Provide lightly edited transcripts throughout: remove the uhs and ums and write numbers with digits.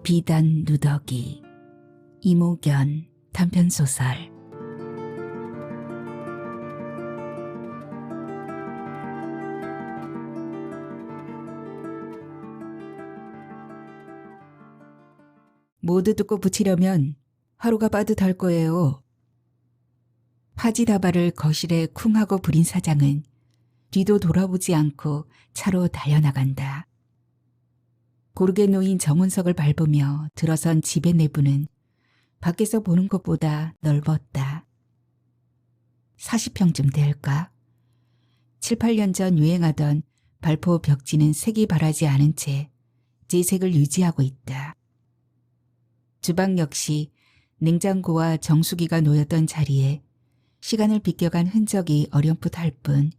비단 누더기 이모견 단편소설. 모두 듣고 붙이려면 하루가 빠듯할 거예요. 파지다발을 거실에 쿵 하고 부린 사장은 뒤도 돌아보지 않고 차로 달려나간다. 고르게 놓인 정원석을 밟으며 들어선 집의 내부는 밖에서 보는 것보다 넓었다. 40평쯤 될까? 7, 8년 전 유행하던 발포 벽지는 색이 바라지 않은 채 재색을 유지하고 있다. 주방 역시 냉장고와 정수기가 놓였던 자리에 시간을 비껴간 흔적이 어렴풋할 뿐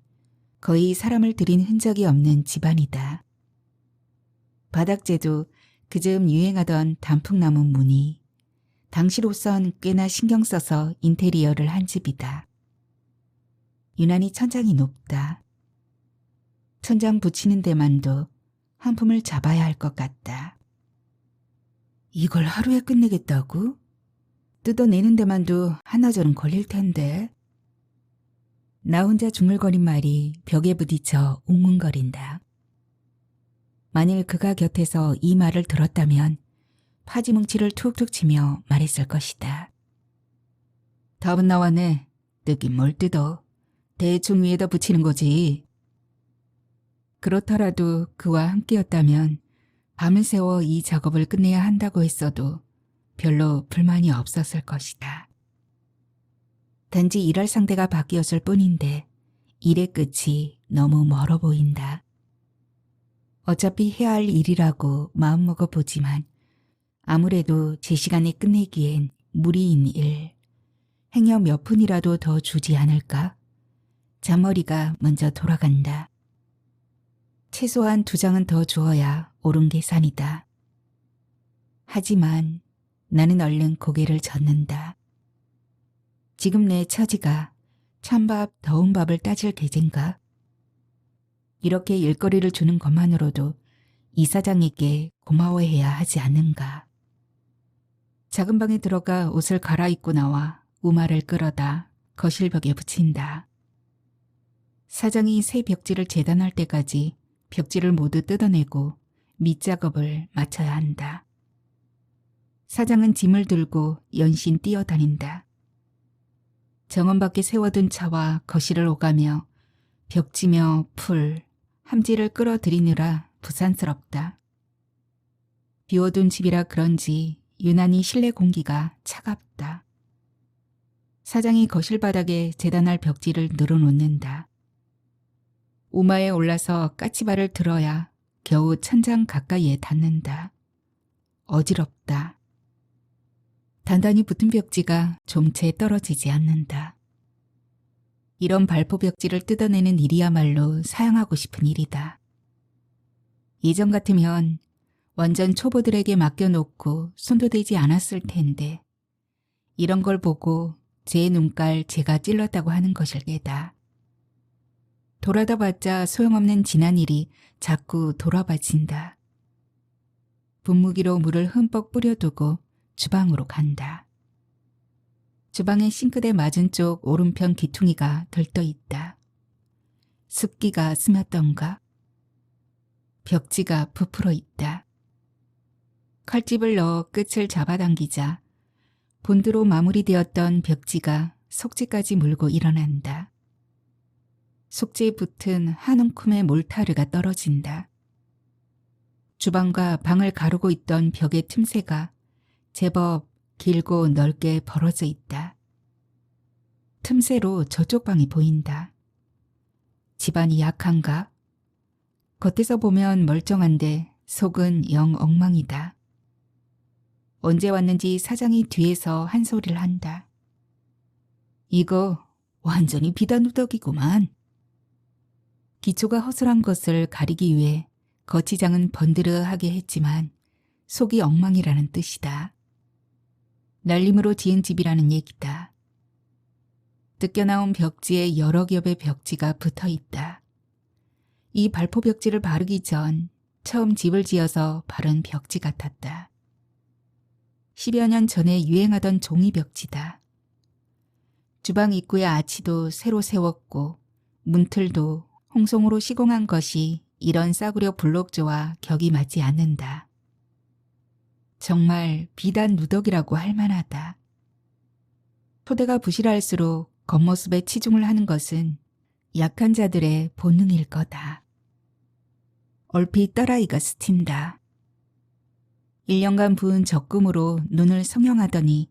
거의 사람을 들인 흔적이 없는 집안이다. 바닥재도 그즈음 유행하던 단풍나무 무늬. 당시로선 꽤나 신경 써서 인테리어를 한 집이다. 유난히 천장이 높다. 천장 붙이는 데만도 한 품을 잡아야 할 것 같다. 이걸 하루에 끝내겠다고? 뜯어내는 데만도 한나절은 걸릴 텐데. 나 혼자 중얼거린 말이 벽에 부딪혀 웅웅거린다. 만일 그가 곁에서 이 말을 들었다면 파지뭉치를 툭툭 치며 말했을 것이다. 답은 나왔네. 뜯긴 뭘 뜯어. 대충 위에다 붙이는 거지. 그렇더라도 그와 함께였다면 밤을 새워 이 작업을 끝내야 한다고 했어도 별로 불만이 없었을 것이다. 단지 일할 상대가 바뀌었을 뿐인데 일의 끝이 너무 멀어 보인다. 어차피 해야 할 일이라고 마음먹어 보지만 아무래도 제 시간에 끝내기엔 무리인 일. 행여 몇 푼이라도 더 주지 않을까? 잔머리가 먼저 돌아간다. 최소한 2장은 더 주어야 옳은 계산이다. 하지만 나는 얼른 고개를 젓는다. 지금 내 처지가 찬밥, 더운 밥을 따질 계제인가? 이렇게 일거리를 주는 것만으로도 이 사장에게 고마워해야 하지 않는가? 작은 방에 들어가 옷을 갈아입고 나와 우마를 끌어다 거실벽에 붙인다. 사장이 새 벽지를 재단할 때까지 벽지를 모두 뜯어내고 밑작업을 마쳐야 한다. 사장은 짐을 들고 연신 뛰어다닌다. 정원 밖에 세워둔 차와 거실을 오가며 벽지며 풀, 함지를 끌어들이느라 부산스럽다. 비워둔 집이라 그런지 유난히 실내 공기가 차갑다. 사장이 거실 바닥에 재단할 벽지를 늘어놓는다. 우마에 올라서 까치발을 들어야 겨우 천장 가까이에 닿는다. 어지럽다. 단단히 붙은 벽지가 좀채 떨어지지 않는다. 이런 발포 벽지를 뜯어내는 일이야말로 사양하고 싶은 일이다. 예전 같으면 완전 초보들에게 맡겨놓고 손도 대지 않았을 텐데 이런 걸 보고 제 눈깔 제가 찔렀다고 하는 것일 게다. 돌아다 봤자 소용없는 지난 일이 자꾸 돌아봐진다. 분무기로 물을 흠뻑 뿌려두고 주방으로 간다. 주방의 싱크대 맞은쪽 오른편 귀퉁이가 들떠있다. 습기가 스며던가? 벽지가 부풀어 있다. 칼집을 넣어 끝을 잡아당기자 본드로 마무리되었던 벽지가 속지까지 물고 일어난다. 속지에 붙은 한 움큼의 몰타르가 떨어진다. 주방과 방을 가르고 있던 벽의 틈새가 제법 길고 넓게 벌어져 있다. 틈새로 저쪽 방이 보인다. 집안이 약한가? 겉에서 보면 멀쩡한데 속은 영 엉망이다. 언제 왔는지 사장이 뒤에서 한 소리를 한다. 이거 완전히 비단누더기구만. 기초가 허술한 것을 가리기 위해 거치장은 번드르하게 했지만 속이 엉망이라는 뜻이다. 날림으로 지은 집이라는 얘기다. 뜯겨나온 벽지에 여러 겹의 벽지가 붙어있다. 이 발포 벽지를 바르기 전 처음 집을 지어서 바른 벽지 같았다. 10여 년 전에 유행하던 종이 벽지다. 주방 입구의 아치도 새로 세웠고 문틀도 홍송으로 시공한 것이 이런 싸구려 블록조와 격이 맞지 않는다. 정말 비단 누더기라고 할 만하다. 토대가 부실할수록 겉모습에 치중을 하는 것은 약한 자들의 본능일 거다. 얼핏 딸아이가 스친다. 1년간 부은 적금으로 눈을 성형하더니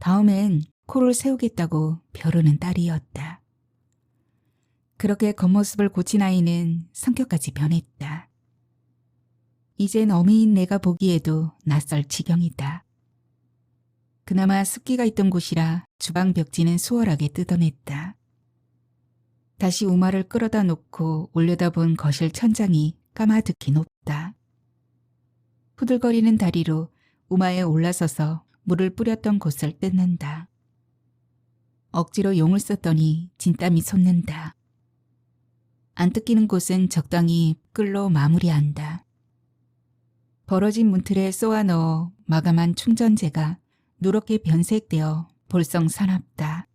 다음엔 코를 세우겠다고 벼르는 딸이었다. 그렇게 겉모습을 고친 아이는 성격까지 변했다. 이젠 어미인 내가 보기에도 낯설 지경이다. 그나마 습기가 있던 곳이라 주방 벽지는 수월하게 뜯어냈다. 다시 우마를 끌어다 놓고 올려다본 거실 천장이 까마득히 높다. 후들거리는 다리로 우마에 올라서서 물을 뿌렸던 곳을 뜯는다. 억지로 용을 썼더니 진땀이 솟는다. 안 뜯기는 곳은 적당히 끌로 마무리한다. 벌어진 문틀에 쏘아 넣어 마감한 충전재가 누렇게 변색되어 볼썽사납다.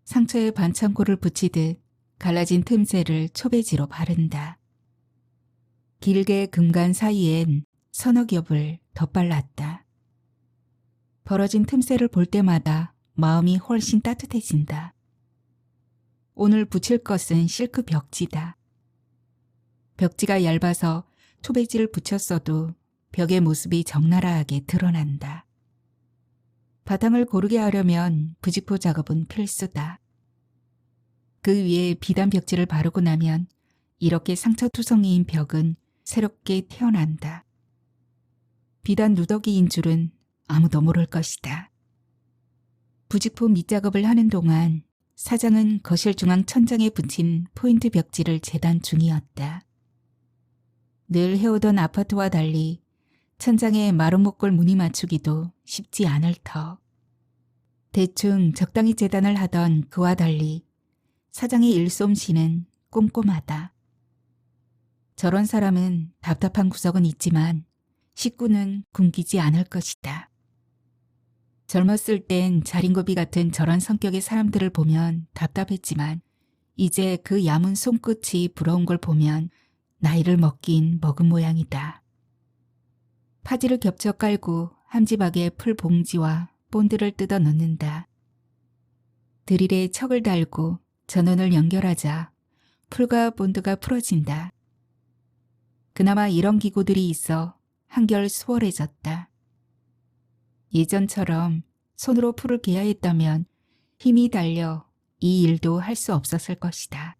상처에 반창고를 붙이듯 갈라진 틈새를 초배지로 바른다. 길게 금간 사이엔 서너 겹을 덧발랐다. 벌어진 틈새를 볼 때마다 마음이 훨씬 따뜻해진다. 오늘 붙일 것은 실크 벽지다. 벽지가 얇아서 초배지를 붙였어도 벽의 모습이 적나라하게 드러난다. 바탕을 고르게 하려면 부직포 작업은 필수다. 그 위에 비단 벽지를 바르고 나면 이렇게 상처투성이인 벽은 새롭게 태어난다. 비단 누더기인 줄은 아무도 모를 것이다. 부직포 밑작업을 하는 동안 사장은 거실 중앙 천장에 붙인 포인트 벽지를 재단 중이었다. 늘 해오던 아파트와 달리 천장에 마루목골 무늬 맞추기도 쉽지 않을 터. 대충 적당히 재단을 하던 그와 달리 사장의 일솜씨는 꼼꼼하다. 저런 사람은 답답한 구석은 있지만 식구는 굶기지 않을 것이다. 젊었을 땐 자린고비 같은 저런 성격의 사람들을 보면 답답했지만 이제 그 야문 손끝이 부러운 걸 보면 나이를 먹긴 먹은 모양이다. 파지를 겹쳐 깔고 함지박에 풀 봉지와 본드를 뜯어 넣는다. 드릴에 척을 달고 전원을 연결하자 풀과 본드가 풀어진다. 그나마 이런 기구들이 있어 한결 수월해졌다. 예전처럼 손으로 풀을 개야 했다면 힘이 달려 이 일도 할 수 없었을 것이다.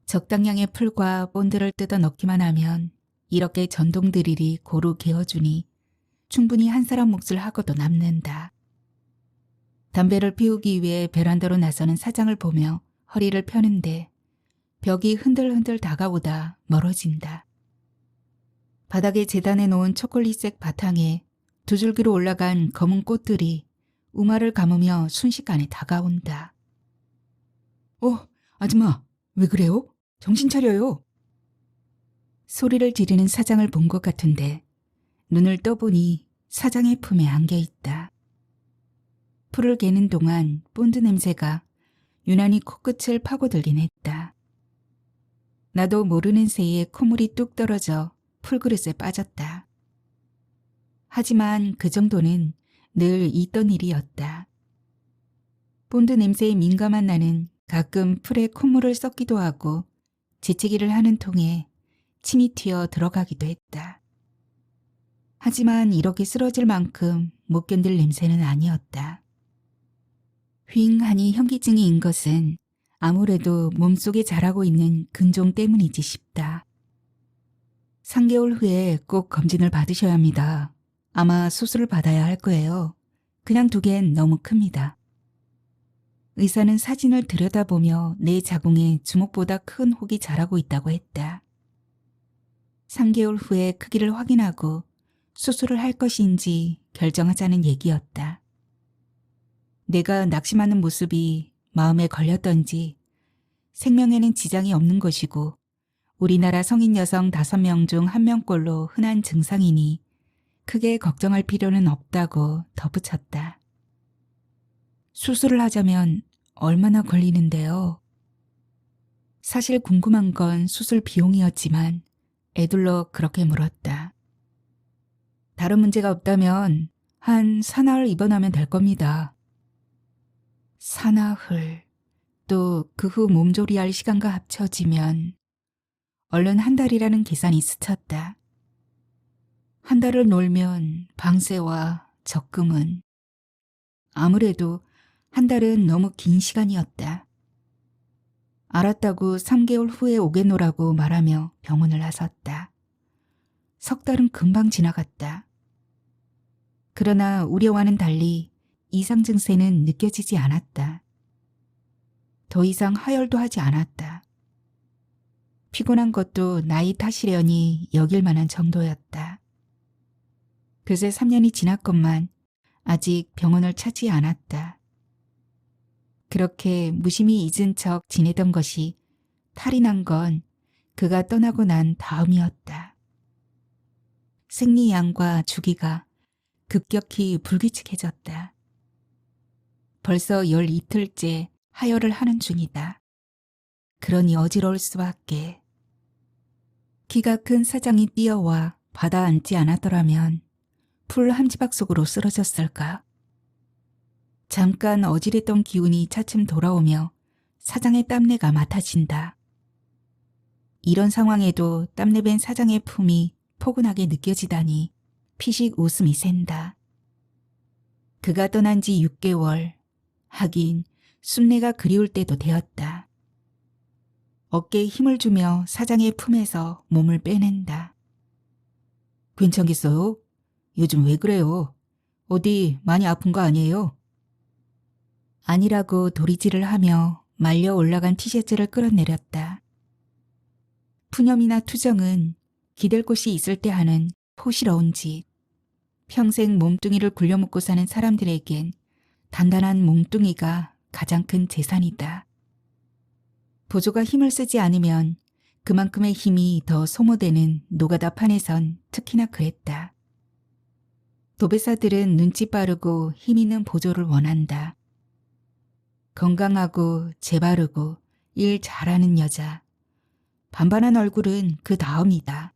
적당량의 풀과 본드를 뜯어 넣기만 하면 이렇게 전동 드릴이 고루 개어주니 충분히 한 사람 몫을 하고도 남는다. 담배를 피우기 위해 베란다로 나서는 사장을 보며 허리를 펴는데 벽이 흔들흔들 다가오다 멀어진다. 바닥에 재단해 놓은 초콜릿색 바탕에 두 줄기로 올라간 검은 꽃들이 우마를 감으며 순식간에 다가온다. 아줌마, 왜 그래요? 정신 차려요. 소리를 지르는 사장을 본 것 같은데 눈을 떠보니 사장의 품에 안겨있다. 풀을 개는 동안 본드 냄새가 유난히 코끝을 파고들긴 했다. 나도 모르는 새에 콧물이 뚝 떨어져 풀그릇에 빠졌다. 하지만 그 정도는 늘 있던 일이었다. 본드 냄새에 민감한 나는 가끔 풀에 콧물을 썩기도 하고 재채기를 하는 통에 침이 튀어 들어가기도 했다. 하지만 이렇게 쓰러질 만큼 못 견딜 냄새는 아니었다. 휑하니 현기증이 것은 아무래도 몸속에 자라고 있는 근종 때문이지 싶다. 3개월 후에 꼭 검진을 받으셔야 합니다. 아마 수술을 받아야 할 거예요. 그냥 두기엔 너무 큽니다. 의사는 사진을 들여다보며 내 자궁에 주먹보다 큰 혹이 자라고 있다고 했다. 3개월 후에 크기를 확인하고 수술을 할 것인지 결정하자는 얘기였다. 내가 낙심하는 모습이 마음에 걸렸던지 생명에는 지장이 없는 것이고 우리나라 성인 여성 5명 중 1명꼴로 흔한 증상이니 크게 걱정할 필요는 없다고 덧붙였다. 수술을 하자면 얼마나 걸리는데요? 사실 궁금한 건 수술 비용이었지만 애둘러 그렇게 물었다. 다른 문제가 없다면 한 사나흘 입원하면 될 겁니다. 사나흘, 또 그 후 몸조리할 시간과 합쳐지면 얼른 한 달이라는 계산이 스쳤다. 한 달을 놀면 방세와 적금은 아무래도 한 달은 너무 긴 시간이었다. 알았다고 3개월 후에 오겠노라고 말하며 병원을 나섰다. 석 달은 금방 지나갔다. 그러나 우려와는 달리 이상 증세는 느껴지지 않았다. 더 이상 하혈도 하지 않았다. 피곤한 것도 나이 탓이려니 여길 만한 정도였다. 그새 3년이 지났건만 아직 병원을 찾지 않았다. 그렇게 무심히 잊은 척 지내던 것이 탈이 난 건 그가 떠나고 난 다음이었다. 생리양과 주기가 급격히 불규칙해졌다. 벌써 열 이틀째 하혈을 하는 중이다. 그러니 어지러울 수밖에. 키가 큰 사장이 뛰어와 받아 앉지 않았더라면 풀 한 지박 속으로 쓰러졌을까. 잠깐 어지랬던 기운이 차츰 돌아오며 사장의 땀내가 맡아진다. 이런 상황에도 땀내밴 사장의 품이 포근하게 느껴지다니 피식 웃음이 샌다. 그가 떠난 지 6개월, 하긴 순내가 그리울 때도 되었다. 어깨에 힘을 주며 사장의 품에서 몸을 빼낸다. 괜찮겠어요? 요즘 왜 그래요? 어디 많이 아픈 거 아니에요? 아니라고 도리질을 하며 말려 올라간 티셔츠를 끌어내렸다. 푸념이나 투정은 기댈 곳이 있을 때 하는 포시러운 짓. 평생 몸뚱이를 굴려먹고 사는 사람들에겐 단단한 몸뚱이가 가장 큰 재산이다. 보조가 힘을 쓰지 않으면 그만큼의 힘이 더 소모되는 노가다판에선 특히나 그랬다. 도배사들은 눈치 빠르고 힘 있는 보조를 원한다. 건강하고 재바르고 일 잘하는 여자. 반반한 얼굴은 그 다음이다.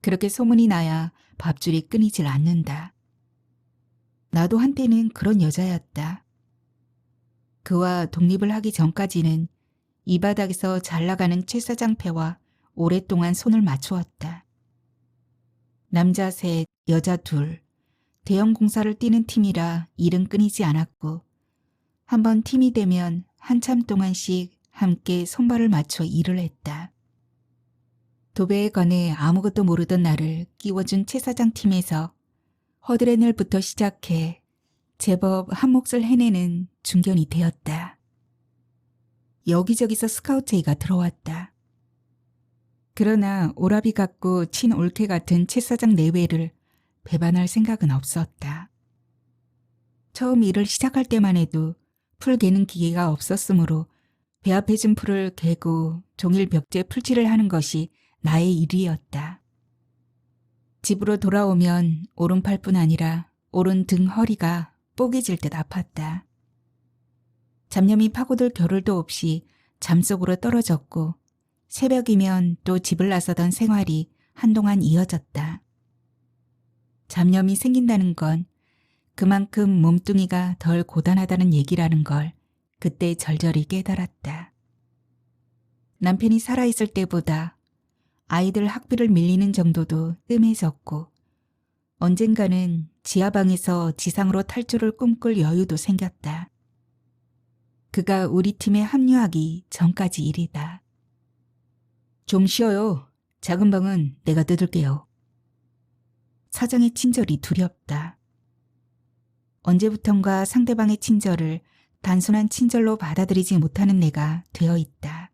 그렇게 소문이 나야 밥줄이 끊이질 않는다. 나도 한때는 그런 여자였다. 그와 독립을 하기 전까지는 이 바닥에서 잘 나가는 최 사장 패와 오랫동안 손을 맞추었다. 남자 셋, 여자 둘, 대형 공사를 뛰는 팀이라 일은 끊이지 않았고 한번 팀이 되면 한참 동안씩 함께 손발을 맞춰 일을 했다. 도배에 관해 아무것도 모르던 나를 끼워준 최 사장 팀에서 허드렛일부터 시작해 제법 한 몫을 해내는 중견이 되었다. 여기저기서 스카우트 제의가 들어왔다. 그러나 오라비 같고 친올케 같은 최 사장 내외를 배반할 생각은 없었다. 처음 일을 시작할 때만 해도 풀 개는 기계가 없었으므로 배 앞에 준 풀을 개고 종일 벽지에 풀칠을 하는 것이 나의 일이었다. 집으로 돌아오면 오른팔뿐 아니라 오른 등 허리가 뽀개질 듯 아팠다. 잡념이 파고들 겨를도 없이 잠속으로 떨어졌고 새벽이면 또 집을 나서던 생활이 한동안 이어졌다. 잡념이 생긴다는 건 그만큼 몸뚱이가 덜 고단하다는 얘기라는 걸 그때 절절히 깨달았다. 남편이 살아있을 때보다 아이들 학비를 밀리는 정도도 뜸해졌고 언젠가는 지하방에서 지상으로 탈출을 꿈꿀 여유도 생겼다. 그가 우리 팀에 합류하기 전까지 일이다. 좀 쉬어요. 작은 방은 내가 뜯을게요. 사장의 친절이 두렵다. 언제부턴가 상대방의 친절을 단순한 친절로 받아들이지 못하는 내가 되어 있다.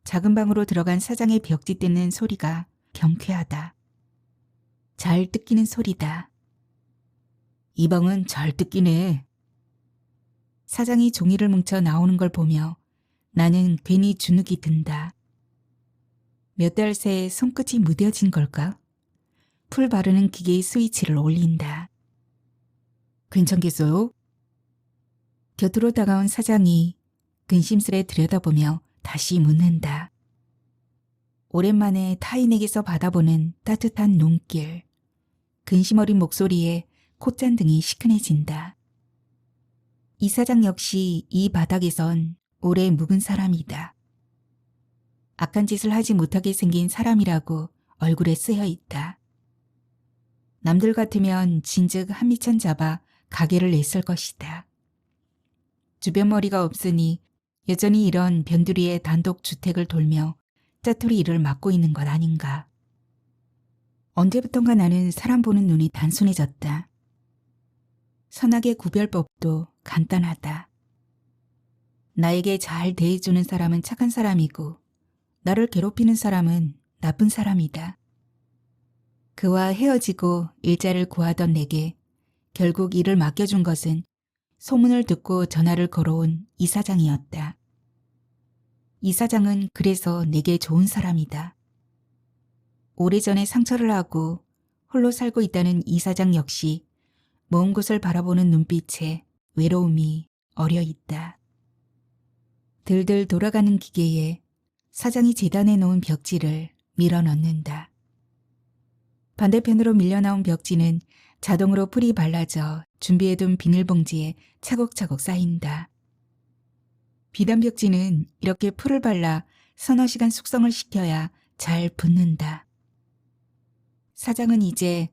작은 방으로 들어간 사장의 벽지 뜯는 소리가 경쾌하다. 잘 뜯기는 소리다. 이 방은 잘 뜯기네. 사장이 종이를 뭉쳐 나오는 걸 보며 나는 괜히 주눅이 든다. 몇 달 새 손끝이 무뎌진 걸까? 풀 바르는 기계의 스위치를 올린다. 괜찮겠어요? 곁으로 다가온 사장이 근심스레 들여다보며 다시 묻는다. 오랜만에 타인에게서 받아보는 따뜻한 눈길. 근심 어린 목소리에 콧잔등이 시큰해진다. 이 사장 역시 이 바닥에선 오래 묵은 사람이다. 악한 짓을 하지 못하게 생긴 사람이라고 얼굴에 쓰여 있다. 남들 같으면 진즉 한미천 잡아 가게를 냈을 것이다. 주변 머리가 없으니 여전히 이런 변두리의 단독 주택을 돌며 짜투리 일을 맡고 있는 것 아닌가. 언제부턴가 나는 사람 보는 눈이 단순해졌다. 선악의 구별법도 간단하다. 나에게 잘 대해주는 사람은 착한 사람이고 나를 괴롭히는 사람은 나쁜 사람이다. 그와 헤어지고 일자를 구하던 내게 결국 일을 맡겨준 것은 소문을 듣고 전화를 걸어온 이 사장이었다. 이 사장은 그래서 내게 좋은 사람이다. 오래전에 상처를 하고 홀로 살고 있다는 이 사장 역시 먼 곳을 바라보는 눈빛에 외로움이 어려 있다. 들들 돌아가는 기계에 사장이 재단해 놓은 벽지를 밀어 넣는다. 반대편으로 밀려나온 벽지는 자동으로 풀이 발라져 준비해둔 비닐봉지에 차곡차곡 쌓인다. 비단 벽지는 이렇게 풀을 발라 서너 시간 숙성을 시켜야 잘 붙는다. 사장은 이제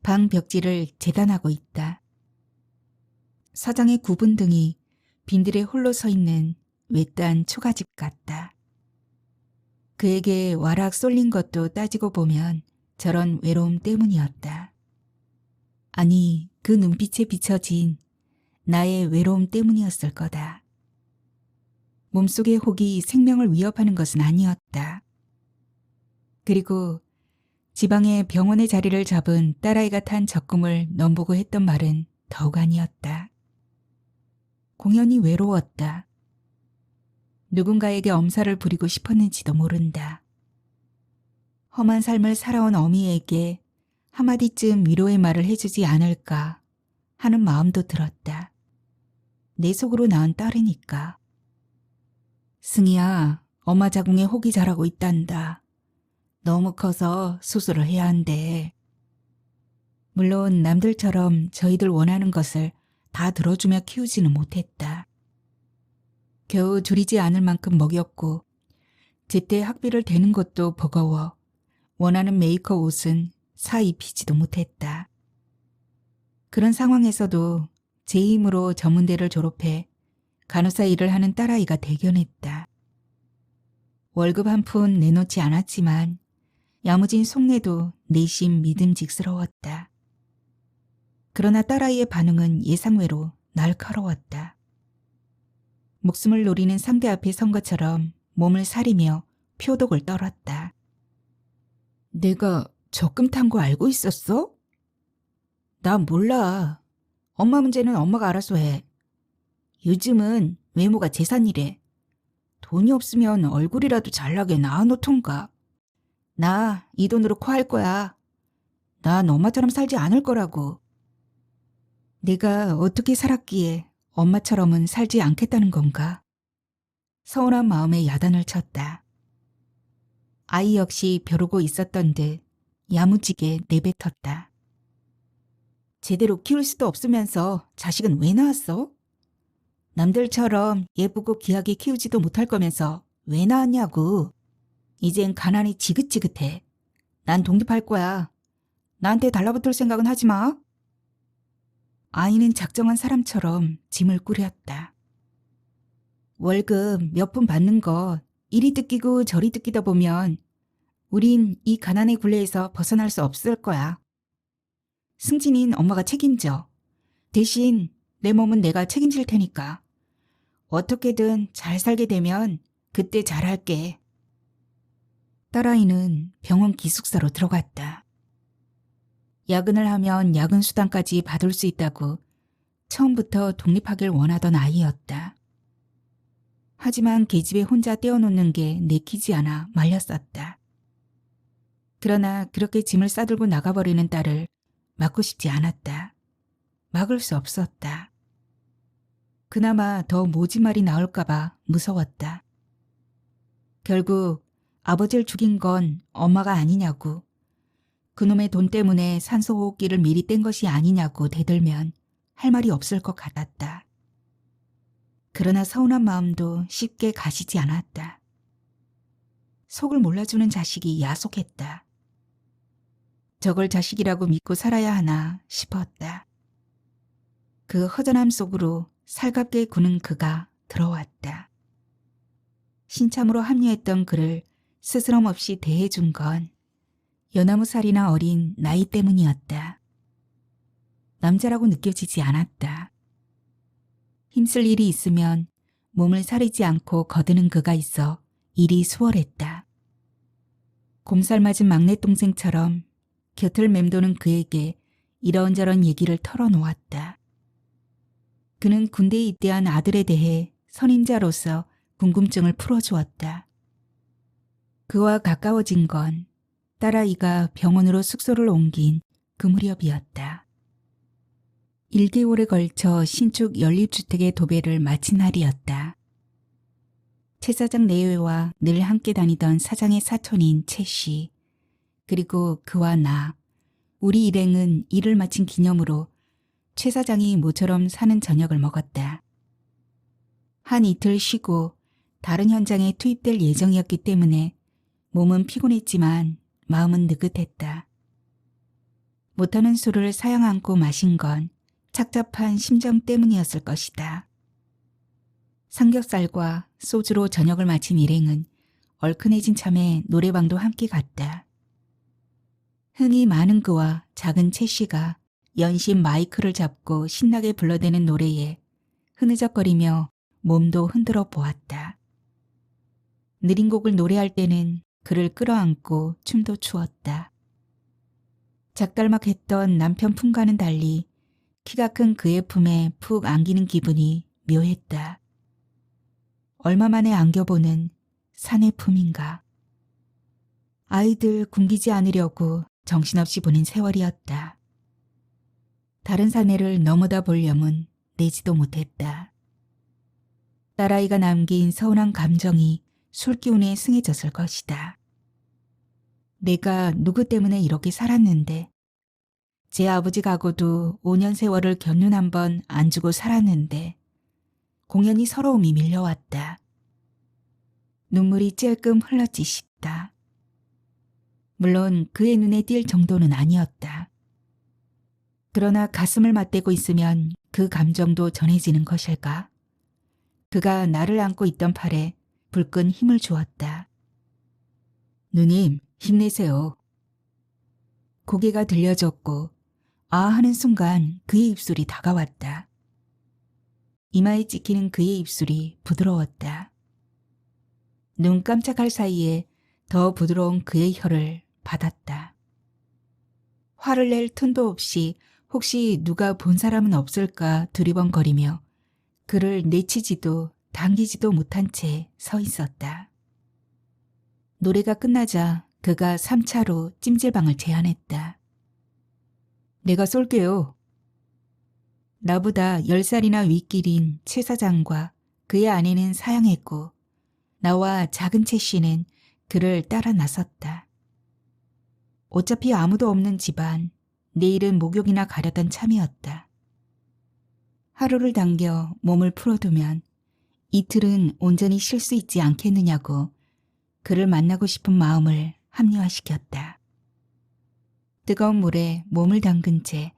방 벽지를 재단하고 있다. 사장의 굽은 등이 빈들에 홀로 서 있는 외딴 초가집 같다. 그에게 와락 쏠린 것도 따지고 보면 저런 외로움 때문이었다. 아니, 그 눈빛에 비춰진 나의 외로움 때문이었을 거다. 몸속의 혹이 생명을 위협하는 것은 아니었다. 그리고 지방에 병원의 자리를 잡은 딸아이가 탄 적금을 넘보고 했던 말은 더욱 아니었다. 공연히 외로웠다. 누군가에게 엄살을 부리고 싶었는지도 모른다. 험한 삶을 살아온 어미에게 한마디쯤 위로의 말을 해주지 않을까 하는 마음도 들었다. 내 속으로 낳은 딸이니까. 승희야, 엄마 자궁에 혹이 자라고 있단다. 너무 커서 수술을 해야 한대. 물론 남들처럼 저희들 원하는 것을 다 들어주며 키우지는 못했다. 겨우 줄이지 않을 만큼 먹였고 제때 학비를 대는 것도 버거워 원하는 메이커 옷은 사 입히지도 못했다. 그런 상황에서도 제 힘으로 전문대를 졸업해 간호사 일을 하는 딸아이가 대견했다. 월급 한 푼 내놓지 않았지만 야무진 속내도 내심 믿음직스러웠다. 그러나 딸아이의 반응은 예상외로 날카로웠다. 목숨을 노리는 상대 앞에 선 것처럼 몸을 사리며 표독을 떨었다. 내가 적금 탄 거 알고 있었어? 나 몰라. 엄마 문제는 엄마가 알아서 해. 요즘은 외모가 재산이래. 돈이 없으면 얼굴이라도 잘나게 낳아놓던가. 나 이 돈으로 코할 거야. 난 엄마처럼 살지 않을 거라고. 내가 어떻게 살았기에 엄마처럼은 살지 않겠다는 건가? 서운한 마음에 야단을 쳤다. 아이 역시 벼르고 있었던 듯 야무지게 내뱉었다. 제대로 키울 수도 없으면서 자식은 왜 낳았어? 남들처럼 예쁘고 귀하게 키우지도 못할 거면서 왜 낳았냐고. 이젠 가난이 지긋지긋해. 난 독립할 거야. 나한테 달라붙을 생각은 하지 마. 아이는 작정한 사람처럼 짐을 꾸렸다. 월급 몇 푼 받는 것 이리 뜯기고 저리 뜯기다 보면 우린 이 가난의 굴레에서 벗어날 수 없을 거야. 승진인 엄마가 책임져. 대신 내 몸은 내가 책임질 테니까. 어떻게든 잘 살게 되면 그때 잘할게. 딸아이는 병원 기숙사로 들어갔다. 야근을 하면 야근 수당까지 받을 수 있다고 처음부터 독립하길 원하던 아이였다. 하지만 계집애 혼자 떼어놓는 게 내키지 않아 말렸었다. 그러나 그렇게 짐을 싸들고 나가버리는 딸을 막고 싶지 않았다. 막을 수 없었다. 그나마 더 모지말이 나올까봐 무서웠다. 결국 아버지를 죽인 건 엄마가 아니냐고, 그놈의 돈 때문에 산소호흡기를 미리 뗀 것이 아니냐고 대들면 할 말이 없을 것 같았다. 그러나 서운한 마음도 쉽게 가시지 않았다. 속을 몰라주는 자식이 야속했다. 저걸 자식이라고 믿고 살아야 하나 싶었다. 그 허전함 속으로 살갑게 구는 그가 들어왔다. 신참으로 합류했던 그를 스스럼 없이 대해준 건 연나무살이나 어린 나이 때문이었다. 남자라고 느껴지지 않았다. 힘쓸 일이 있으면 몸을 사리지 않고 거드는 그가 있어 일이 수월했다. 곰살 맞은 막내 동생처럼 곁을 맴도는 그에게 이런저런 얘기를 털어놓았다. 그는 군대에 입대한 아들에 대해 선임자로서 궁금증을 풀어주었다. 그와 가까워진 건 딸아이가 병원으로 숙소를 옮긴 그 무렵이었다. 1개월에 걸쳐 신축 연립주택의 도배를 마친 날이었다. 최 사장 내외와 늘 함께 다니던 사장의 사촌인 최 씨, 그리고 그와 나, 우리 일행은 일을 마친 기념으로 최 사장이 모처럼 사는 저녁을 먹었다. 한 이틀 쉬고 다른 현장에 투입될 예정이었기 때문에 몸은 피곤했지만 마음은 느긋했다. 못하는 술을 사양 안고 마신 건 착잡한 심정 때문이었을 것이다. 삼겹살과 소주로 저녁을 마친 일행은 얼큰해진 참에 노래방도 함께 갔다. 흥이 많은 그와 작은 채 씨가 연신 마이크를 잡고 신나게 불러대는 노래에 흐느적거리며 몸도 흔들어 보았다. 느린 곡을 노래할 때는 그를 끌어안고 춤도 추었다. 작달막했던 남편 품과는 달리 키가 큰 그의 품에 푹 안기는 기분이 묘했다. 얼마 만에 안겨보는 사내 품인가. 아이들 굶기지 않으려고 정신없이 보낸 세월이었다. 다른 사내를 넘어다 보려면 내지도 못했다. 딸아이가 남긴 서운한 감정이 술기운에 승해졌을 것이다. 내가 누구 때문에 이렇게 살았는데, 제 아버지가고도 5년 세월을 견눈 한 번 안 주고 살았는데 공연히 서러움이 밀려왔다. 눈물이 찔끔 흘렀지 싶다. 물론 그의 눈에 띌 정도는 아니었다. 그러나 가슴을 맞대고 있으면 그 감정도 전해지는 것일까? 그가 나를 안고 있던 팔에 불끈 힘을 주었다. 누님, 힘내세요. 고개가 들려졌고 아 하는 순간 그의 입술이 다가왔다. 이마에 찍히는 그의 입술이 부드러웠다. 눈 깜짝할 사이에 더 부드러운 그의 혀를 받았다. 화를 낼 틈도 없이 혹시 누가 본 사람은 없을까 두리번거리며 그를 내치지도 당기지도 못한 채 서 있었다. 노래가 끝나자 그가 3차로 찜질방을 제안했다. 내가 쏠게요. 나보다 10살이나 윗길인 최 사장과 그의 아내는 사양했고 나와 작은 채 씨는 그를 따라 나섰다. 어차피 아무도 없는 집안, 내일은 목욕이나 가려던 참이었다. 하루를 당겨 몸을 풀어두면 이틀은 온전히 쉴 수 있지 않겠느냐고 그를 만나고 싶은 마음을 합리화시켰다. 뜨거운 물에 몸을 담근 채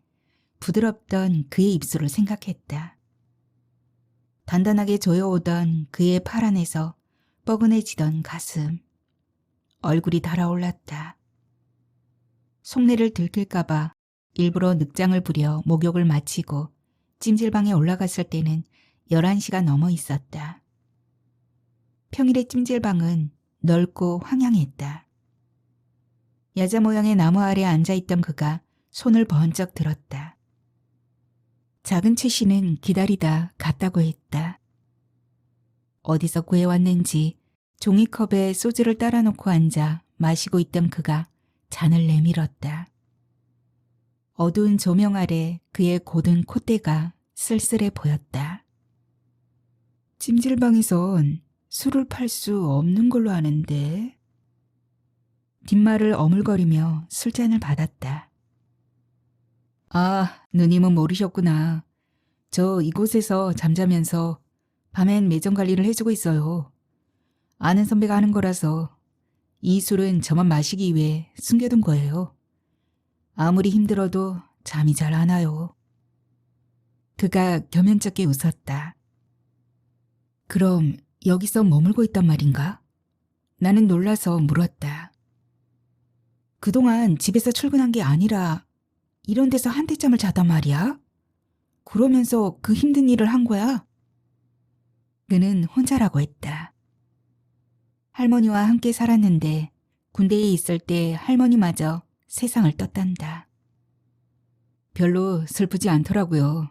부드럽던 그의 입술을 생각했다. 단단하게 조여오던 그의 팔 안에서 뻐근해지던 가슴, 얼굴이 달아올랐다. 속내를 들킬까봐 일부러 늑장을 부려 목욕을 마치고 찜질방에 올라갔을 때는 11시가 넘어 있었다. 평일의 찜질방은 넓고 황량했다. 야자 모양의 나무 아래 앉아있던 그가 손을 번쩍 들었다. 작은 최 씨는 기다리다 갔다고 했다. 어디서 구해왔는지 종이컵에 소주를 따라 놓고 앉아 마시고 있던 그가 잔을 내밀었다. 어두운 조명 아래 그의 곧은 콧대가 쓸쓸해 보였다. 찜질방에선 술을 팔 수 없는 걸로 아는데. 뒷말을 어물거리며 술잔을 받았다. 아, 누님은 모르셨구나. 저 이곳에서 잠자면서 밤엔 매점 관리를 해주고 있어요. 아는 선배가 하는 거라서 이 술은 저만 마시기 위해 숨겨둔 거예요. 아무리 힘들어도 잠이 잘 안 와요. 그가 겸연쩍게 웃었다. 그럼 여기서 머물고 있단 말인가? 나는 놀라서 물었다. 그동안 집에서 출근한 게 아니라 이런 데서 한대잠을 자단 말이야? 그러면서 그 힘든 일을 한 거야? 그는 혼자라고 했다. 할머니와 함께 살았는데 군대에 있을 때 할머니마저 세상을 떴단다. 별로 슬프지 않더라고요.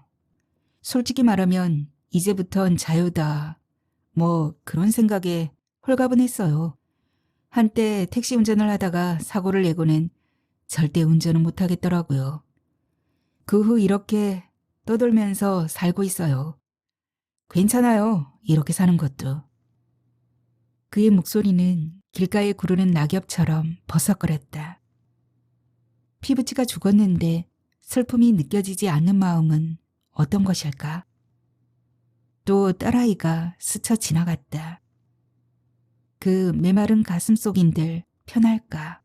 솔직히 말하면 이제부턴 자유다. 뭐 그런 생각에 홀가분했어요. 한때 택시 운전을 하다가 사고를 내고는 절대 운전은 못하겠더라고요. 그 후 이렇게 떠돌면서 살고 있어요. 괜찮아요. 이렇게 사는 것도. 그의 목소리는 길가에 구르는 낙엽처럼 버석거렸다. 피부치가 죽었는데 슬픔이 느껴지지 않는 마음은 어떤 것일까? 또 딸아이가 스쳐 지나갔다. 그 메마른 가슴 속인들 편할까?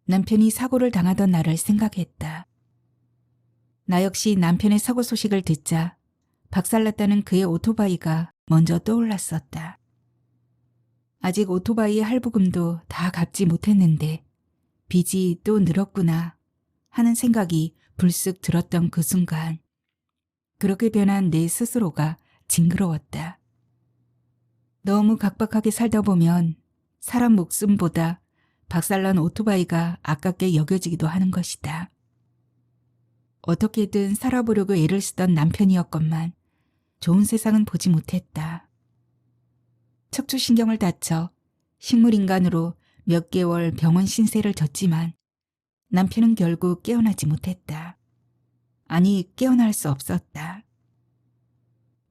남편이 사고를 당하던 날을 생각했다. 나 역시 남편의 사고 소식을 듣자 박살났다는 그의 오토바이가 먼저 떠올랐었다. 아직 오토바이의 할부금도 다 갚지 못했는데 빚이 또 늘었구나 하는 생각이 불쑥 들었던 그 순간 그렇게 변한 내 스스로가 징그러웠다. 너무 각박하게 살다 보면 사람 목숨보다 박살난 오토바이가 아깝게 여겨지기도 하는 것이다. 어떻게든 살아보려고 애를 쓰던 남편이었건만 좋은 세상은 보지 못했다. 척추신경을 다쳐 식물인간으로 몇 개월 병원 신세를 졌지만 남편은 결국 깨어나지 못했다. 아니, 깨어날 수 없었다.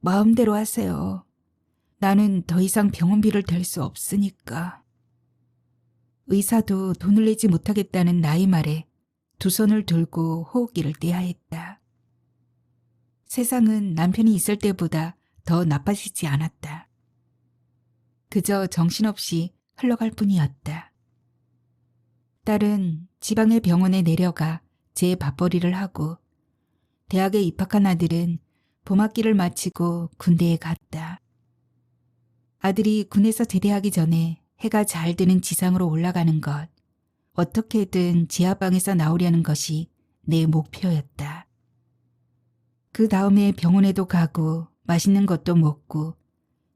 마음대로 하세요. 나는 더 이상 병원비를 댈 수 없으니까. 의사도 돈을 내지 못하겠다는 나의 말에 두 손을 들고 호흡기를 떼야 했다. 세상은 남편이 있을 때보다 더 나빠지지 않았다. 그저 정신없이 흘러갈 뿐이었다. 딸은 지방의 병원에 내려가 제 밥벌이를 하고 대학에 입학한 아들은 봄학기를 마치고 군대에 갔다. 아들이 군에서 제대하기 전에 해가 잘 드는 지상으로 올라가는 것, 어떻게든 지하방에서 나오려는 것이 내 목표였다. 그 다음에 병원에도 가고 맛있는 것도 먹고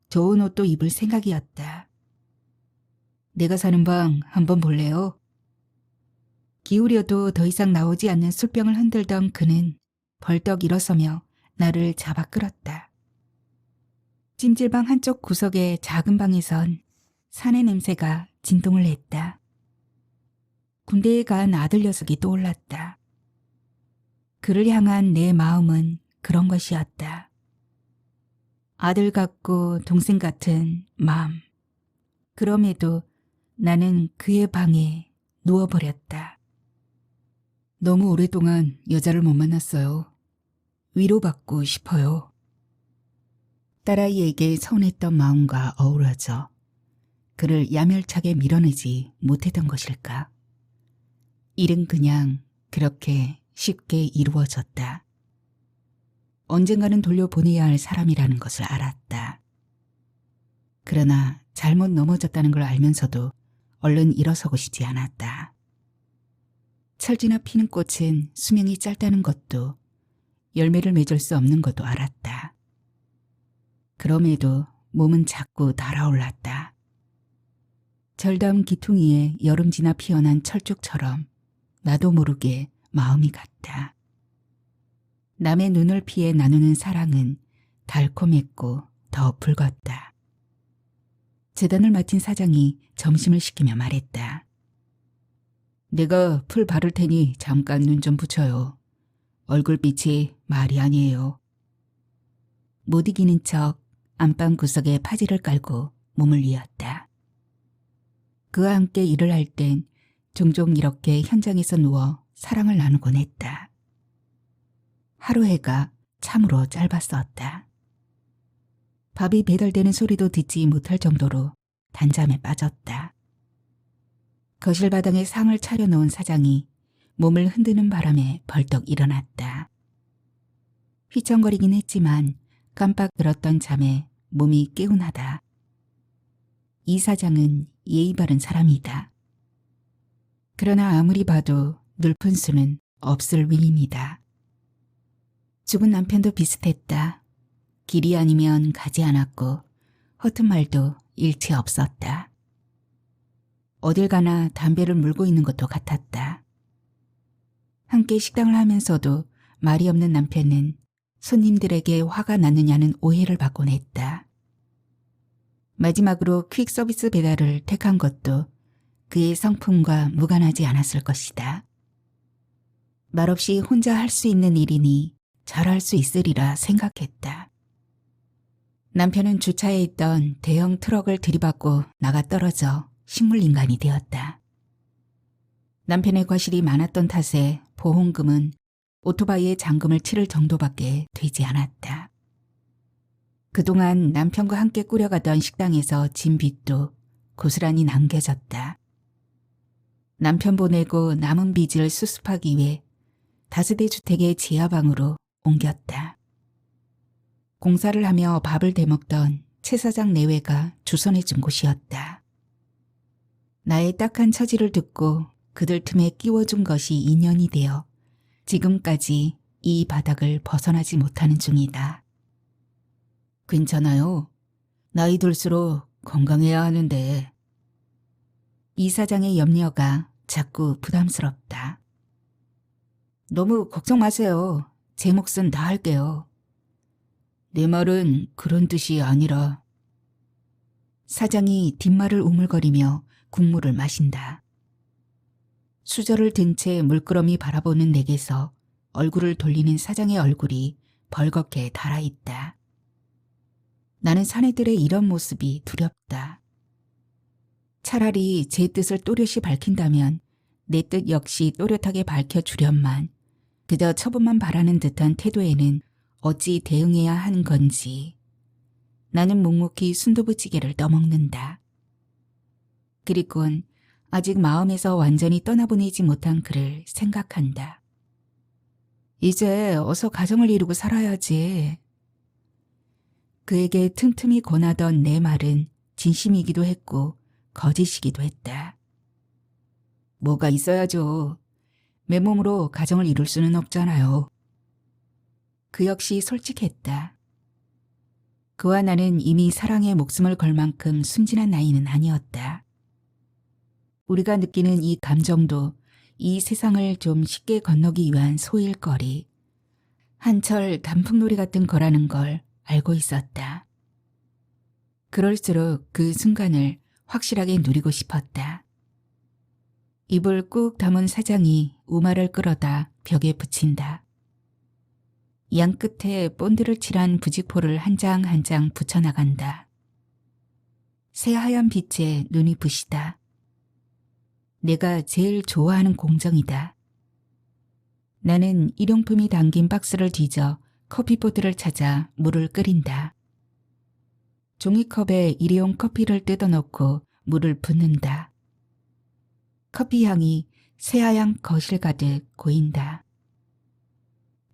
좋은 옷도 입을 생각이었다. 내가 사는 방 한번 볼래요? 기울여도 더 이상 나오지 않는 술병을 흔들던 그는 벌떡 일어서며 나를 잡아 끌었다. 찜질방 한쪽 구석의 작은 방에선 사내 냄새가 진동을 했다. 군대에 간 아들 녀석이 떠올랐다. 그를 향한 내 마음은 그런 것이었다. 아들 같고 동생 같은 마음. 그럼에도 나는 그의 방에 누워버렸다. 너무 오랫동안 여자를 못 만났어요. 위로받고 싶어요. 딸아이에게 서운했던 마음과 어우러져 그를 야멸차게 밀어내지 못했던 것일까? 일은 그냥 그렇게 쉽게 이루어졌다. 언젠가는 돌려보내야 할 사람이라는 것을 알았다. 그러나 잘못 넘어졌다는 걸 알면서도 얼른 일어서고 싶지 않았다. 철지나 피는 꽃은 수명이 짧다는 것도 열매를 맺을 수 없는 것도 알았다. 그럼에도 몸은 자꾸 달아올랐다. 절다운 기퉁이에 여름 지나 피어난 철쭉처럼 나도 모르게 마음이 갔다. 남의 눈을 피해 나누는 사랑은 달콤했고 더 붉었다. 재단을 맡은 사장이 점심을 시키며 말했다. 내가 풀 바를 테니 잠깐 눈 좀 붙여요. 얼굴빛이 말이 아니에요. 못 이기는 척 안방 구석에 파지를 깔고 몸을 이었다. 그와 함께 일을 할 땐 종종 이렇게 현장에서 누워 사랑을 나누곤 했다. 하루 해가 참으로 짧았었다. 밥이 배달되는 소리도 듣지 못할 정도로 단잠에 빠졌다. 거실 바닥에 상을 차려놓은 사장이 몸을 흔드는 바람에 벌떡 일어났다. 휘청거리긴 했지만 깜빡 들었던 잠에 몸이 개운하다. 이 사장은 예의 바른 사람이다. 그러나 아무리 봐도 늘픈 수는 없을 위인이다. 죽은 남편도 비슷했다. 길이 아니면 가지 않았고 허튼 말도 일체 없었다. 어딜 가나 담배를 물고 있는 것도 같았다. 함께 식당을 하면서도 말이 없는 남편은 손님들에게 화가 났느냐는 오해를 받곤 했다. 마지막으로 퀵 서비스 배달을 택한 것도 그의 성품과 무관하지 않았을 것이다. 말없이 혼자 할 수 있는 일이니 잘할 수 있으리라 생각했다. 남편은 주차에 있던 대형 트럭을 들이받고 나가 떨어져 식물인간이 되었다. 남편의 과실이 많았던 탓에 보험금은 오토바이에 잔금을 치를 정도밖에 되지 않았다. 그동안 남편과 함께 꾸려가던 식당에서 진 빚도 고스란히 남겨졌다. 남편 보내고 남은 빚을 수습하기 위해 다세대 주택의 지하방으로 옮겼다. 공사를 하며 밥을 대먹던 최 사장 내외가 주선해준 곳이었다. 나의 딱한 처지를 듣고 그들 틈에 끼워준 것이 인연이 되어 지금까지 이 바닥을 벗어나지 못하는 중이다. 괜찮아요. 나이 들수록 건강해야 하는데. 이 사장의 염려가 자꾸 부담스럽다. 너무 걱정 마세요. 제 몫은 다 할게요. 내 말은 그런 뜻이 아니라. 사장이 뒷말을 우물거리며 국물을 마신다. 수저를 든 채 물끄러미 바라보는 내게서 얼굴을 돌리는 사장의 얼굴이 벌겋게 달아있다. 나는 사내들의 이런 모습이 두렵다. 차라리 제 뜻을 또렷이 밝힌다면 내 뜻 역시 또렷하게 밝혀주련만 그저 처분만 바라는 듯한 태도에는 어찌 대응해야 하는 건지. 나는 묵묵히 순두부찌개를 떠먹는다. 그리곤 아직 마음에서 완전히 떠나보내지 못한 그를 생각한다. 이제 어서 가정을 이루고 살아야지. 그에게 틈틈이 권하던 내 말은 진심이기도 했고 거짓이기도 했다. 뭐가 있어야죠. 맨몸으로 가정을 이룰 수는 없잖아요. 그 역시 솔직했다. 그와 나는 이미 사랑에 목숨을 걸 만큼 순진한 나이는 아니었다. 우리가 느끼는 이 감정도 이 세상을 좀 쉽게 건너기 위한 소일거리, 한철 단풍놀이 같은 거라는 걸 알고 있었다. 그럴수록 그 순간을 확실하게 누리고 싶었다. 입을 꾹 다문 사장이 우마를 끌어다 벽에 붙인다. 양 끝에 본드를 칠한 부직포를 한 장 한 장 붙여나간다. 새하얀 빛에 눈이 부시다. 내가 제일 좋아하는 공정이다. 나는 일용품이 담긴 박스를 뒤져 커피포트를 찾아 물을 끓인다. 종이컵에 일회용 커피를 뜯어넣고 물을 붓는다. 커피 향이 새하얀 거실 가득 고인다.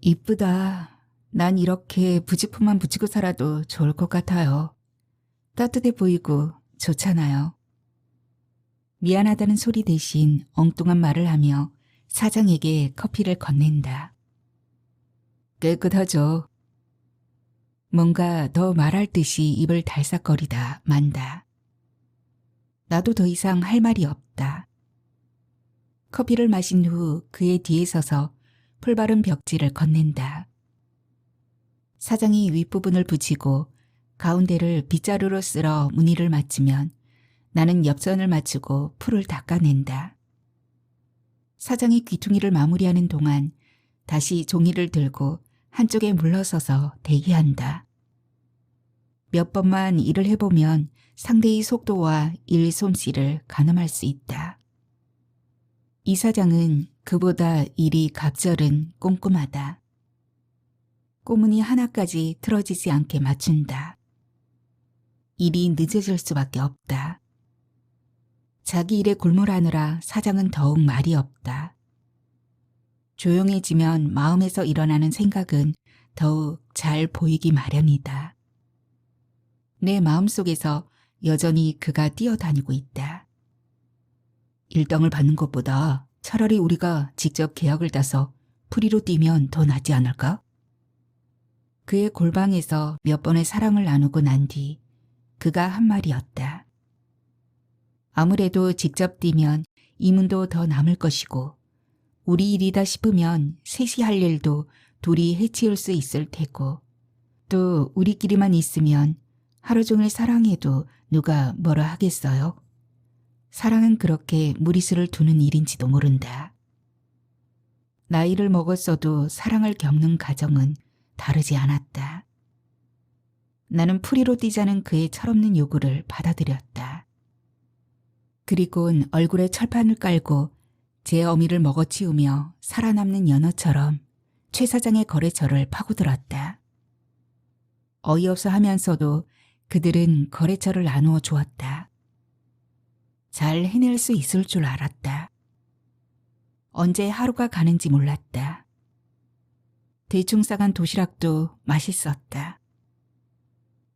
이쁘다. 난 이렇게 부직포만 붙이고 살아도 좋을 것 같아요. 따뜻해 보이고 좋잖아요. 미안하다는 소리 대신 엉뚱한 말을 하며 사장에게 커피를 건넨다. 깨끗하죠. 뭔가 더 말할 듯이 입을 달싹거리다 만다. 나도 더 이상 할 말이 없다. 커피를 마신 후 그의 뒤에 서서 풀바른 벽지를 건넨다. 사장이 윗부분을 붙이고 가운데를 빗자루로 쓸어 무늬를 맞추면 나는 옆선을 맞추고 풀을 닦아낸다. 사장이 귀퉁이를 마무리하는 동안 다시 종이를 들고 한쪽에 물러서서 대기한다. 몇 번만 일을 해보면 상대의 속도와 일 솜씨를 가늠할 수 있다. 이 사장은 그보다 일이 갑절은 꼼꼼하다. 꼬무니 하나까지 틀어지지 않게 맞춘다. 일이 늦어질 수밖에 없다. 자기 일에 골몰하느라 사장은 더욱 말이 없다. 조용해지면 마음에서 일어나는 생각은 더욱 잘 보이기 마련이다. 내 마음속에서 여전히 그가 뛰어다니고 있다. 일당을 받는 것보다 차라리 우리가 직접 계약을 따서 프리로 뛰면 더 낫지 않을까? 그의 골방에서 몇 번의 사랑을 나누고 난 뒤 그가 한 말이었다. 아무래도 직접 뛰면 이문도 더 남을 것이고 우리 일이다 싶으면 셋이 할 일도 둘이 해치울 수 있을 테고 또 우리끼리만 있으면 하루 종일 사랑해도 누가 뭐라 하겠어요? 사랑은 그렇게 무리수를 두는 일인지도 모른다. 나이를 먹었어도 사랑을 겪는 가정은 다르지 않았다. 나는 프리로 뛰자는 그의 철없는 요구를 받아들였다. 그리곤 얼굴에 철판을 깔고 제 어미를 먹어치우며 살아남는 연어처럼 최 사장의 거래처를 파고들었다. 어이없어 하면서도 그들은 거래처를 나누어 주었다. 잘 해낼 수 있을 줄 알았다. 언제 하루가 가는지 몰랐다. 대충 싸간 도시락도 맛있었다.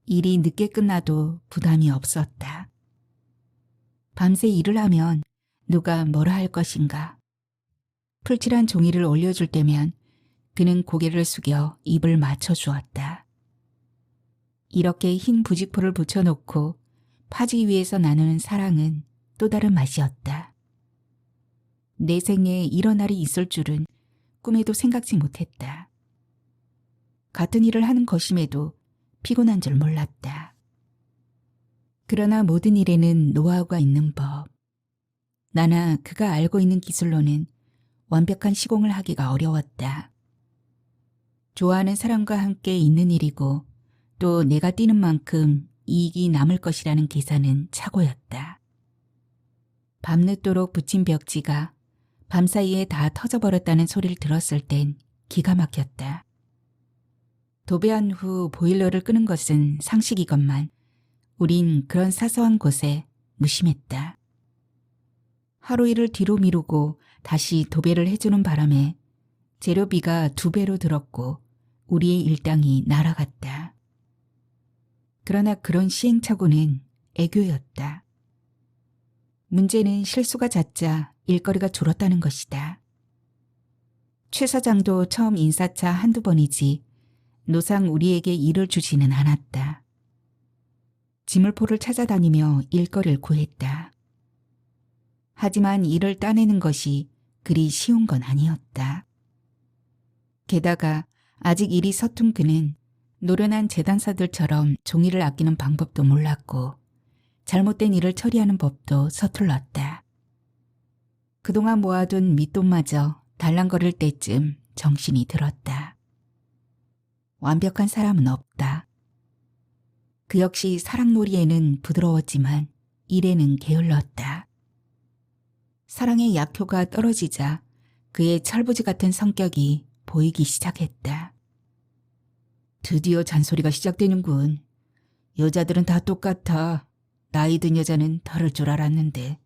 일이 늦게 끝나도 부담이 없었다. 밤새 일을 하면 누가 뭐라 할 것인가. 풀칠한 종이를 올려줄 때면 그는 고개를 숙여 입을 맞춰주었다. 이렇게 흰 부직포를 붙여놓고 파지 위에서 나누는 사랑은 또 다른 맛이었다. 내 생에 이런 날이 있을 줄은 꿈에도 생각지 못했다. 같은 일을 하는 것임에도 피곤한 줄 몰랐다. 그러나 모든 일에는 노하우가 있는 법. 나나 그가 알고 있는 기술로는 완벽한 시공을 하기가 어려웠다. 좋아하는 사람과 함께 있는 일이고 또 내가 뛰는 만큼 이익이 남을 것이라는 계산은 착오였다. 밤늦도록 붙인 벽지가 밤사이에 다 터져버렸다는 소리를 들었을 땐 기가 막혔다. 도배한 후 보일러를 끄는 것은 상식이건만 우린 그런 사소한 곳에 무심했다. 하루 일을 뒤로 미루고 다시 도배를 해주는 바람에 재료비가 2배로 들었고 우리의 일당이 날아갔다. 그러나 그런 시행착오는 애교였다. 문제는 실수가 잦자 일거리가 줄었다는 것이다. 최 사장도 처음 인사차 한두 번이지 노상 우리에게 일을 주지는 않았다. 지물포를 찾아다니며 일거리를 구했다. 하지만 일을 따내는 것이 그리 쉬운 건 아니었다. 게다가 아직 일이 서툰 그는 노련한 재단사들처럼 종이를 아끼는 방법도 몰랐고 잘못된 일을 처리하는 법도 서툴렀다. 그동안 모아둔 밑돈마저 달랑거릴 때쯤 정신이 들었다. 완벽한 사람은 없다. 그 역시 사랑놀이에는 부드러웠지만 일에는 게을렀다. 사랑의 약효가 떨어지자 그의 철부지 같은 성격이 보이기 시작했다. 드디어 잔소리가 시작되는군. 여자들은 다 똑같아. 나이 든 여자는 다를 줄 알았는데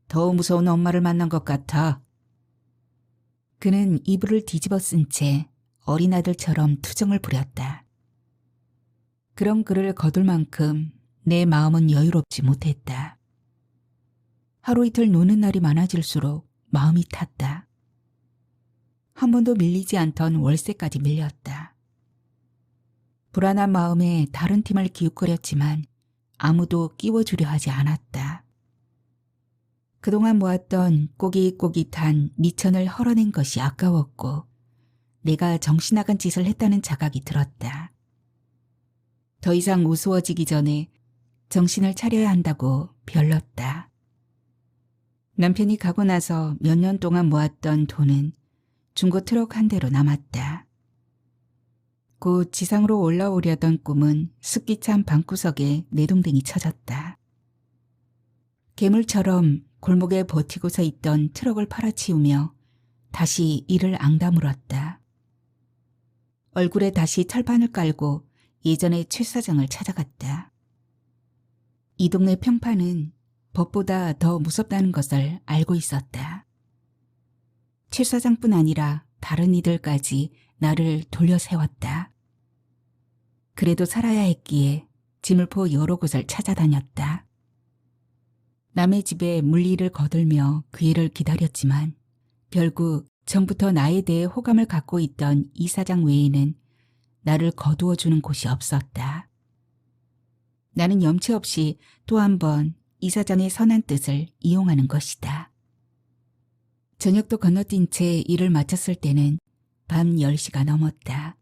더 무서운 엄마를 만난 것 같아. 그는 이불을 뒤집어 쓴 채 어린아들처럼 투정을 부렸다. 그런 그를 거둘 만큼 내 마음은 여유롭지 못했다. 하루 이틀 노는 날이 많아질수록 마음이 탔다. 한 번도 밀리지 않던 월세까지 밀렸다. 불안한 마음에 다른 팀을 기웃거렸지만 아무도 끼워주려 하지 않았다. 그동안 모았던 꼬깃꼬깃한 미천을 헐어낸 것이 아까웠고 내가 정신나간 짓을 했다는 자각이 들었다. 더 이상 우스워지기 전에 정신을 차려야 한다고 별렀다. 남편이 가고 나서 몇 년 동안 모았던 돈은 중고 트럭 한 대로 남았다. 곧 지상으로 올라오려던 꿈은 습기 찬 방구석에 내동댕이 쳐졌다. 괴물처럼 골목에 버티고 서 있던 트럭을 팔아치우며 다시 이를 앙다물었다. 얼굴에 다시 철판을 깔고 예전의 최 사장을 찾아갔다. 이 동네 평판은 법보다 더 무섭다는 것을 알고 있었다. 최 사장뿐 아니라 다른 이들까지 나를 돌려세웠다. 그래도 살아야 했기에 지물포 여러 곳을 찾아다녔다. 남의 집에 물리를 거들며 기회를 기다렸지만 결국 전부터 나에 대해 호감을 갖고 있던 이 사장 외에는 나를 거두어주는 곳이 없었다. 나는 염치 없이 또 한 번 이 사장의 선한 뜻을 이용하는 것이다. 저녁도 건너뛴 채 일을 마쳤을 때는 밤 10시가 넘었다.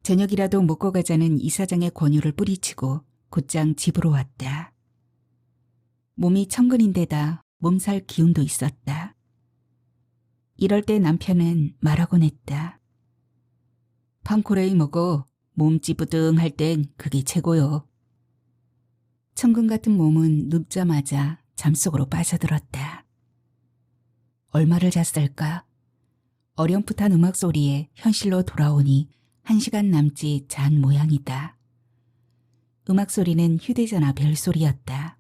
저녁이라도 먹고 가자는 이 사장의 권유를 뿌리치고 곧장 집으로 왔다. 몸이 천근인데다 몸살 기운도 있었다. 이럴 때 남편은 말하곤 했다. 판코레이 먹어 몸 찌뿌둥할 땐 그게 최고요. 천근 같은 몸은 눕자마자 잠속으로 빠져들었다. 얼마를 잤을까? 어렴풋한 음악 소리에 현실로 돌아오니 1시간 남짓 잔 모양이다. 음악 소리는 휴대전화 벨소리였다.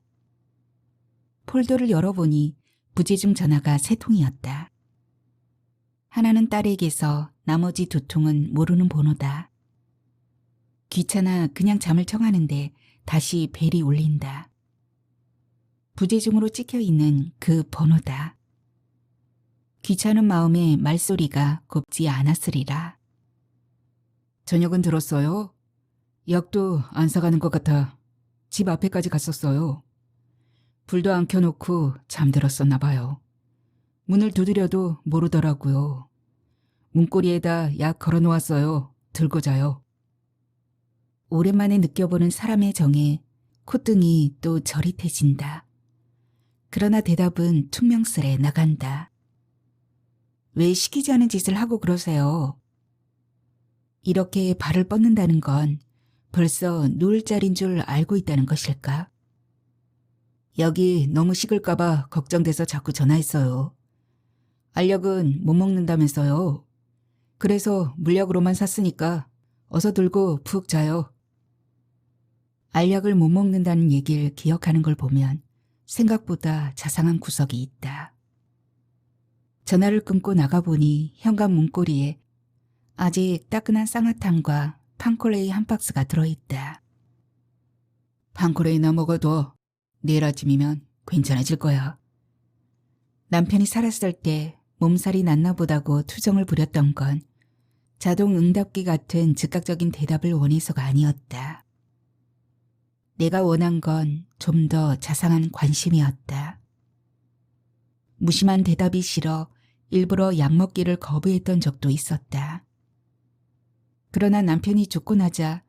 폴더를 열어보니 부재중 전화가 3통이었다. 하나는 딸에게서 나머지 2통은 모르는 번호다. 귀찮아 그냥 잠을 청하는데 다시 벨이 울린다. 부재중으로 찍혀있는 그 번호다. 귀찮은 마음에 말소리가 곱지 않았으리라. 저녁은 들었어요? 약도 안 사가는 것 같아 집 앞에까지 갔었어요. 불도 안 켜놓고 잠들었었나 봐요. 문을 두드려도 모르더라고요. 문고리에다 약 걸어놓았어요. 들고 자요. 오랜만에 느껴보는 사람의 정에 콧등이 또 저릿해진다. 그러나 대답은 퉁명스레 나간다. 왜 시키지 않은 짓을 하고 그러세요? 이렇게 발을 뻗는다는 건 벌써 누울 자리인 줄 알고 있다는 것일까? 여기 너무 식을까봐 걱정돼서 자꾸 전화했어요. 알약은 못 먹는다면서요. 그래서 물약으로만 샀으니까 어서 들고 푹 자요. 알약을 못 먹는다는 얘기를 기억하는 걸 보면 생각보다 자상한 구석이 있다. 전화를 끊고 나가보니 현관 문고리에 아직 따끈한 쌍화탕과 판코레이 한 박스가 들어있다. 판코레이나 먹어도 내일 아침이면 괜찮아질 거야. 남편이 살았을 때 몸살이 났나 보다고 투정을 부렸던 건 자동 응답기 같은 즉각적인 대답을 원해서가 아니었다. 내가 원한 건 좀 더 자상한 관심이었다. 무심한 대답이 싫어 일부러 약 먹기를 거부했던 적도 있었다. 그러나 남편이 죽고 나자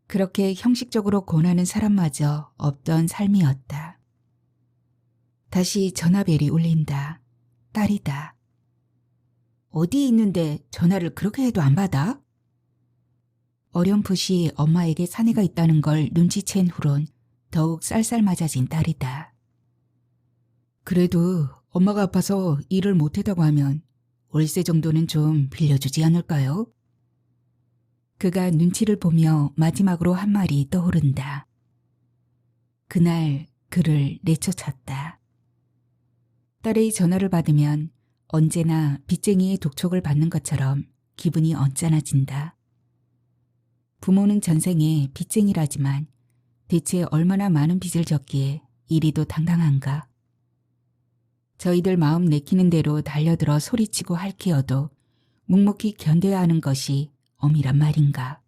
그렇게 형식적으로 권하는 사람마저 없던 삶이었다. 다시 전화벨이 울린다. 딸이다. 어디에 있는데 전화를 그렇게 해도 안 받아? 어렴풋이 엄마에게 사내가 있다는 걸 눈치챈 후론 더욱 쌀쌀맞아진 딸이다. 그래도 엄마가 아파서 일을 못했다고 하면 월세 정도는 좀 빌려주지 않을까요? 그가 눈치를 보며 마지막으로 한 말이 떠오른다. 그날 그를 내쫓았다. 딸의 전화를 받으면 언제나 빚쟁이의 독촉을 받는 것처럼 기분이 언짢아진다. 부모는 전생에 빚쟁이라지만 대체 얼마나 많은 빚을 졌기에 이리도 당당한가. 저희들 마음 내키는 대로 달려들어 소리치고 할퀴어도 묵묵히 견뎌야 하는 것이 엄이란 말인가.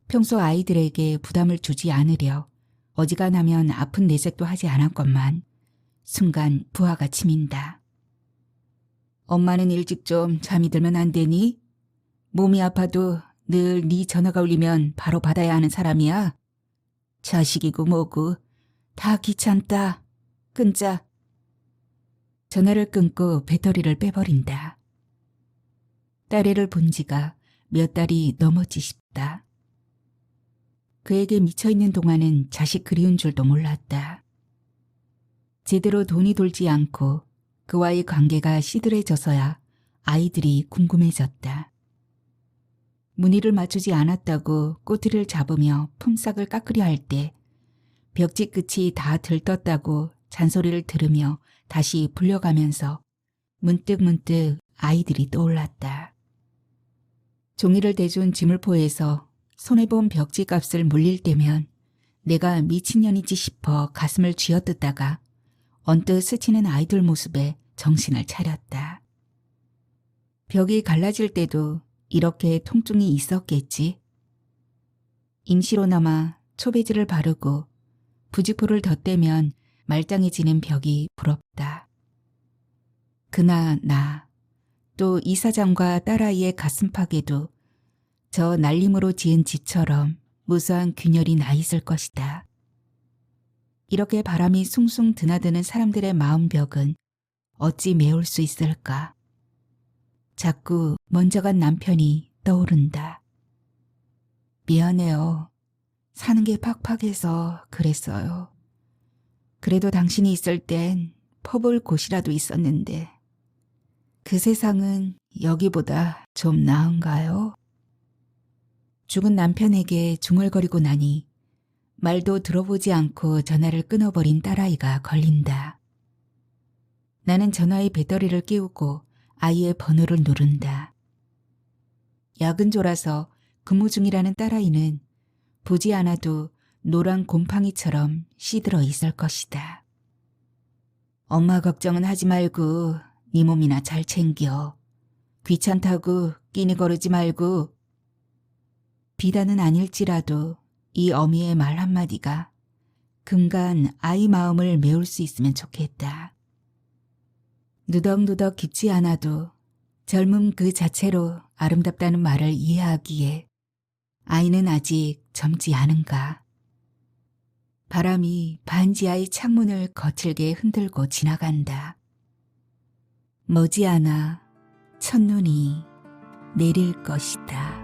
평소 아이들에게 부담을 주지 않으려 어지간하면 아픈 내색도 하지 않았건만 순간 부하가 치민다. 엄마는 일찍 좀 잠이 들면 안 되니? 몸이 아파도 늘 네 전화가 울리면 바로 받아야 하는 사람이야. 자식이고 뭐고 다 귀찮다. 끊자. 전화를 끊고 배터리를 빼버린다. 딸애를 본 지가 몇 달이 넘었지 싶다. 그에게 미쳐있는 동안은 자식 그리운 줄도 몰랐다. 제대로 돈이 돌지 않고 그와의 관계가 시들해져서야 아이들이 궁금해졌다. 무늬를 맞추지 않았다고 꼬투리를 잡으며 품삯을 깎으려 할 때 벽지 끝이 다 들떴다고 잔소리를 들으며 다시 불려가면서 문득문득 아이들이 떠올랐다. 종이를 대준 지물포에서 손해본 벽지 값을 물릴 때면 내가 미친년이지 싶어 가슴을 쥐어뜯다가 언뜻 스치는 아이들 모습에 정신을 차렸다. 벽이 갈라질 때도 이렇게 통증이 있었겠지. 임시로나마 초배지를 바르고 부직포를 덧대면 말짱해지는 벽이 부럽다. 그나 나, 또 이사장과 딸아이의 가슴팍에도 저 날림으로 지은 집처럼 무수한 균열이 나 있을 것이다. 이렇게 바람이 숭숭 드나드는 사람들의 마음벽은 어찌 메울 수 있을까? 자꾸 먼저 간 남편이 떠오른다. 미안해요. 사는 게 팍팍해서 그랬어요. 그래도 당신이 있을 땐 퍼볼 곳이라도 있었는데 그 세상은 여기보다 좀 나은가요? 죽은 남편에게 중얼거리고 나니 말도 들어보지 않고 전화를 끊어버린 딸아이가 걸린다. 나는 전화의 배터리를 끼우고 아이의 번호를 누른다. 야근조라서 근무 중이라는 딸아이는 보지 않아도 노란 곰팡이처럼 시들어 있을 것이다. 엄마 걱정은 하지 말고 네 몸이나 잘 챙겨. 귀찮다고 끼니 거르지 말고. 비단은 아닐지라도 이 어미의 말 한마디가 금간 아이 마음을 메울 수 있으면 좋겠다. 누덕누덕 깊지 않아도 젊음 그 자체로 아름답다는 말을 이해하기에 아이는 아직 젊지 않은가. 바람이 반지하의 창문을 거칠게 흔들고 지나간다. 머지않아 첫눈이 내릴 것이다.